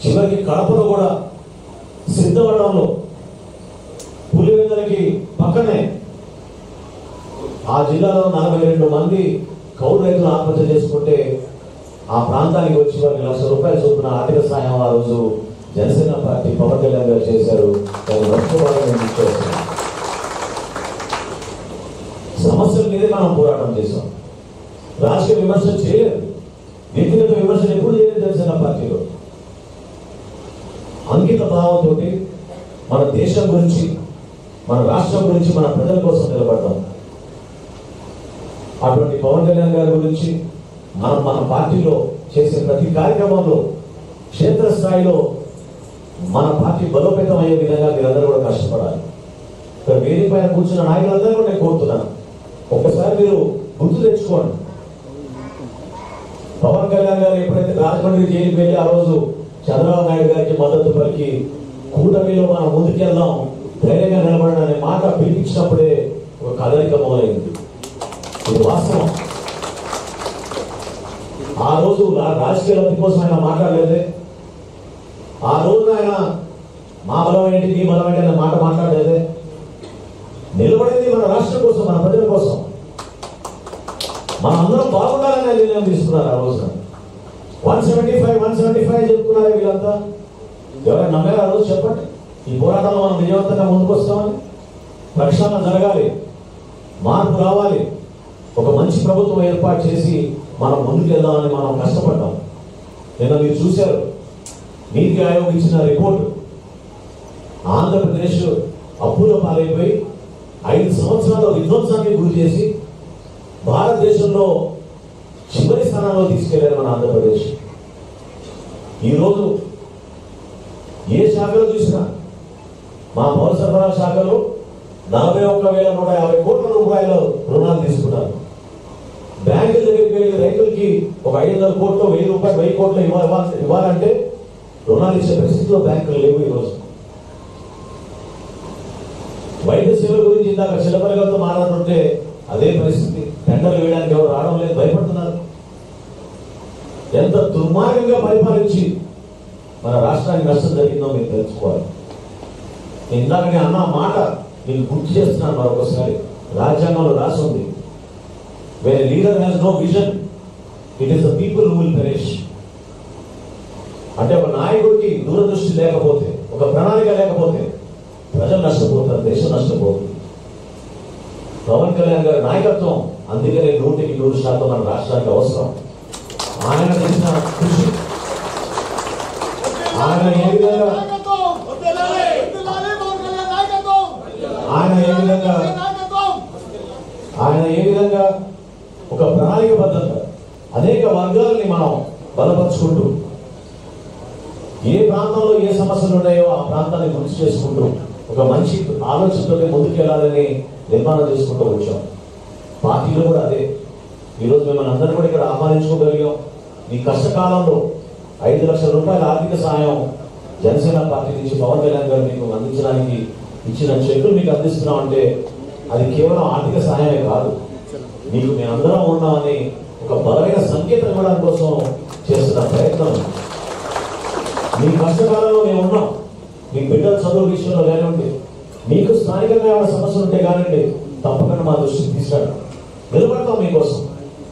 చివరికి కడపలో కూడా సిద్ధవటంలో పులివెందులకి పక్కనే ఆ జిల్లాలో 42 మంది కౌలు రైతులు ఆత్మహత్య చేసుకుంటే ఆ ప్రాంతానికి వచ్చి వారికి ₹1,00,000 చొప్పున ఆర్థిక సాయం ఆ రోజు జనసేన పార్టీ పవన్ కళ్యాణ్ గారు చేశారు. సమస్యల మీదే మనం పోరాటం చేశాం. రాజకీయ విమర్శ చేయలేదు, వ్యక్తిగత విమర్శలు ఎప్పుడు చేయలేదు. జనసేన పార్టీలో అంకిత భావంతో మన దేశం గురించి, మన రాష్ట్రం గురించి, మన ప్రజల కోసం నిలబడతాం. అటువంటి పవన్ కళ్యాణ్ గారి గురించి మన పార్టీలో చేసే ప్రతి కార్యక్రమంలో క్షేత్రస్థాయిలో మన పార్టీ బలోపేతం అయ్యే విధంగా మీరందరూ కూడా కష్టపడాలి. ఇక్కడ వేదిక పైన కూర్చున్న నాయకులందరూ కూడా నేను కోరుతున్నాను, ఒక్కసారి మీరు గుర్తు తెచ్చుకోండి. పవన్ కళ్యాణ్ గారు ఎప్పుడైతే రాజమండ్రి జైలుకి వెళ్ళి ఆ రోజు చంద్రబాబు నాయుడు గారికి మద్దతు పలికి కూటమిలో మనం ముందుకెళ్దాం, ధైర్యంగా నిలబడడం అనే మాట పిలిపించినప్పుడే ఒక కదలిక మొదలైంది. ఇది వాస్తవం. ఆ రోజు రాజకీయ లబ్ధి కోసం ఆయన మాట్లాడలేదే. ఆ రోజు ఆయన మా బలం ఏంటి, మీ బలం ఏంటి అనే మాట మాట్లాడలేదే. నిలబడేది మన రాష్ట్రం కోసం, మన ప్రజల కోసం, మన అందరం బాగుండాలని నిర్ణయం తీసుకున్నారు. ఆ రోజున 175 చెప్తున్నారే వీళ్ళంతా. ఎవరైనా నమ్మారు ఆ రోజు? చెప్పండి. ఈ పోరాటంలో మనం విజయవంతంగా ముందుకు వస్తామని. ప్రక్షాళన జరగాలి, మార్పు రావాలి, ఒక మంచి ప్రభుత్వం ఏర్పాటు చేసి మనం ముందుకు వెళ్దామని మనం కష్టపడ్డాం. నిన్న మీరు చూశారు, నీతి ఆయోగ్ ఇచ్చిన రిపోర్టు. ఆంధ్రప్రదేశ్ అప్పుల పాలైపోయి 5 సంవత్సరాల విధ్వంసానికి గురి చేసి భారతదేశంలో చివరి స్థానంలో తీసుకెళ్లారు మన ఆంధ్రప్రదేశ్. ఈరోజు ఏ శాఖలో చూసినా మా పౌర సరఫరా శాఖలో 41,150 కోట్ల రూపాయల రుణాలు తీసుకున్నారు. బ్యాంకుల దగ్గరికి వెళ్ళి రైతులకి ఒక 500 కోట్లు, 1000 రూపాయలు, 1000 కోట్లు ఇవ్వాలంటే రుణాలు ఇచ్చే పరిస్థితిలో బ్యాంకులు లేవు. ఈరోజు వైద్య సేవల గురించి ఇందాక చిలపలతో మాట్లాడుతుంటే అదే పరిస్థితి. టెండర్లు వేయడానికి ఎవరు రావడం లేదు, భయపడుతున్నారు. ఎంత దుర్మార్గంగా పరిపాలించి మన రాష్ట్రానికి నష్టం జరిగిందో మీరు తెలుసుకోవాలి. ఇందాక నేను అన్న మాట నేను గుర్తు చేస్తున్నాను మరొకసారి. రాజ్యాంగంలో రాసి ఉంది, where a leader has no vision, it is the people who will perish. అంటే ఒక నాయకుడికి దూరదృష్టి లేకపోతే, ఒక ప్రణాళిక లేకపోతే ప్రజలు నష్టపోతారు, దేశం నష్టపోతుంది. పవన్ కళ్యాణ్ గారి నాయకత్వం అందుకనే 100% మన రాష్ట్రానికి అవసరం. ఆయన చేసిన కృషి, ఆయన ఏ విధంగా ఒక ప్రణాళికబద్ధంగా అనేక వర్గాలని మనం బలపరుచుకుంటూ, ఏ ప్రాంతంలో ఏ సమస్యలు ఉన్నాయో ఆ ప్రాంతాన్ని గుర్తు చేసుకుంటూ ఒక మంచి ఆలోచనతో ముందుకెళ్లాలని నిర్మాణం చేసుకుంటూ వచ్చాం. పార్టీలో కూడా అదే. ఈరోజు మిమ్మల్ని అందరూ కూడా ఇక్కడ ఆహ్వానించుకోగలిగాం. ఈ కష్టకాలంలో 5 లక్షల రూపాయల ఆర్థిక సాయం జనసేన పార్టీ నుంచి పవన్ కళ్యాణ్ గారు మీకు అందించడానికి ఇచ్చిన చెక్కులు మీకు అందిస్తున్నాం అంటే అది కేవలం ఆర్థిక సాయమే కాదు, మీకు మేమందరం ఉన్నామని ఒక బలమైన సంకేతం ఇవ్వడం కోసం చేస్తున్న ప్రయత్నం. మీ కష్టకాలంలో మేము ఉన్నాం. మీ బిడ్డల చదువు విషయంలో కానివ్వండి, మీకు స్థానికంగా ఏమైనా సమస్యలు ఉంటే కానివ్వండి, తప్పకుండా మా దృష్టికి తీసుకురాడు, నిలబడతాం మీకోసం.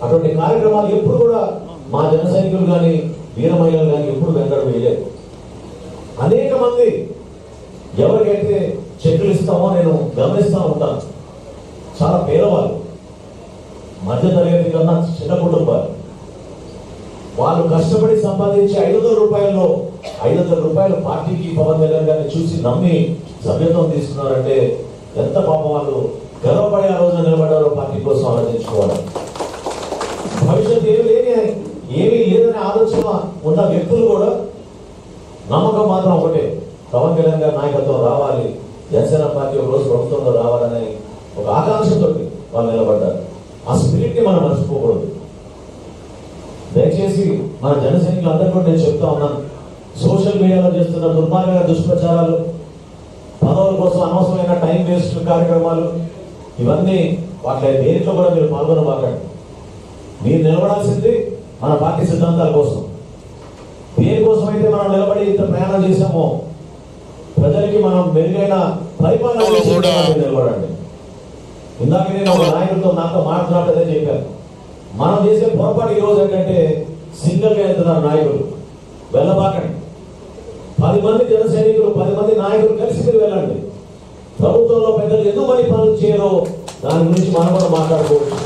అటువంటి కార్యక్రమాలు ఎప్పుడు కూడా మా జన సైనికులు కానీ, వీర మహిళలు కానీ ఎప్పుడు వెనకడం వేయలేదు. అనేక మంది ఎవరికైతే చెక్కులు ఇస్తామో నేను గమనిస్తూ ఉంటాను, చాలా పేదవాళ్ళు, మధ్య తరగతి కన్నా చిన్న కుటుంబాలు, వాళ్ళు కష్టపడి సంపాదించి 500 రూపాయల్లో 500 రూపాయలు పార్టీకి పవన్ కళ్యాణ్ గారిని చూసి నమ్మి సభ్యత్వం తీసుకున్నారంటే ఎంత పాపం వాళ్ళు గర్వపడే ఆ రోజున నిలబడ్డారో పార్టీ కోసం ఆలోచించుకోవాలి. భవిష్యత్తు ఏమీ లేదనే ఆలోచన ఉన్న వ్యక్తులు కూడా నమ్మకం మాత్రం ఒకటే, పవన్ కళ్యాణ్ గారి నాయకత్వం రావాలి, జనసేన పార్టీ ఒక రోజు ప్రభుత్వంలో రావాలనే ఒక ఆకాంక్షతో వాళ్ళు నిలబడ్డారు. ఆ స్పిరిట్ ని మనం మర్చిపోకూడదు. దయచేసి మన జన సైనికులు అందరూ కూడా నేను చెప్తా ఉన్నాను, సోషల్ మీడియాలో చేస్తున్న దుర్మార్గ దుష్ప్రచారాలు, పదవుల కోసం అనవసరమైన టైం వేస్ట్ కార్యక్రమాలు, ఇవన్నీ వాటి దేనిలో కూడా మీరు పాల్గొనబాకండి. మీరు నిలబడాల్సింది మన పార్టీ సిద్ధాంతాల కోసం. దేనికోసం అయితే మనం నిలబడి ఇంత కూడా నిలబడండి. ఇందాక నేను ఒక నాయకులతో నాతో మాట్లాడలేదని చెప్పాను. మనం చేసే పొరపాటు ఈ రోజు ఏంటంటే సింగిల్ గా వెళ్తున్నారు నాయకులు. వెళ్ళబాకండి. 10 మంది జన సైనికులు, 10 మంది నాయకులు కలిసి మీరు వెళ్ళండి. ప్రభుత్వంలో పెద్దలు ఎందుకు మరి పనులు చేయరో దాని గురించి మనం కూడా మాట్లాడుకోవచ్చు.